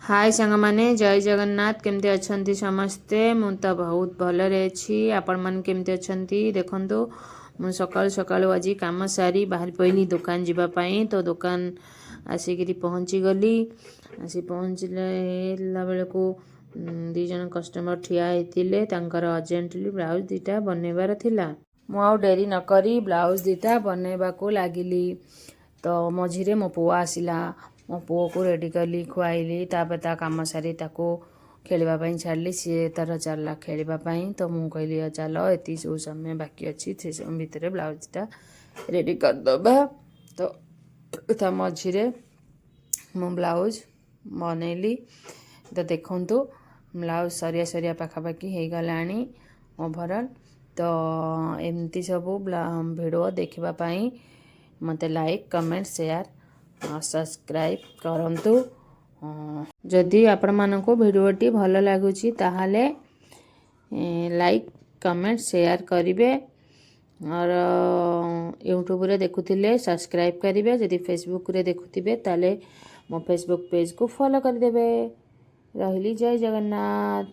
हाय सांगमाने जय जगन्नाथ केमती अच्छंती समस्ते मु तो बहुत भलरे अच्छी आपण मन केमती अच्छंती देखंतु मु सकाळु सकाळु आज काम सारी बाहर पइली दुकान जीवा पई तो दुकान आसिक पहुँची गली आसी पहुँचला बेल को दी जन कस्टमर ठिया होते अर्जेंटली ब्लाउज दीटा बनइबार थिला मु आउ डेरी न करी ब्लाउज दीटा बनइबा को लागिली तो मझिरे मो पुआ आसिला मो पुओ को रेडी कली खुआइली तापर ता काम सारी ताको खेलवाई छाड़ी सी तार चलला खेलवाई तो मुझे कहली चल ये सब समय बाकी अच्छी से सब भितर ब्लाउजटा रेडी करदबा तो ता मझिरे मु ब्लाउज बनैली तो देखु ब्लाउज सरिया सरिया पाखापाखि हो गला ओभरऑल तो एमती सब वीडियो देखापी मत लाइक कमेंट शेयर सब्सक्राइब करंतु जदि आपण मानको वीडियोटी भल लगुची ताहाले लाइक कमेंट शेयर करिवे और यूट्यूब रे देखुथिले सब्सक्राइब करिवे जदि फेसबुक रे देखुथिबे ताले मो फेसबुक पेज को फॉलो कर देबे। रहिली जय जगन्नाथ।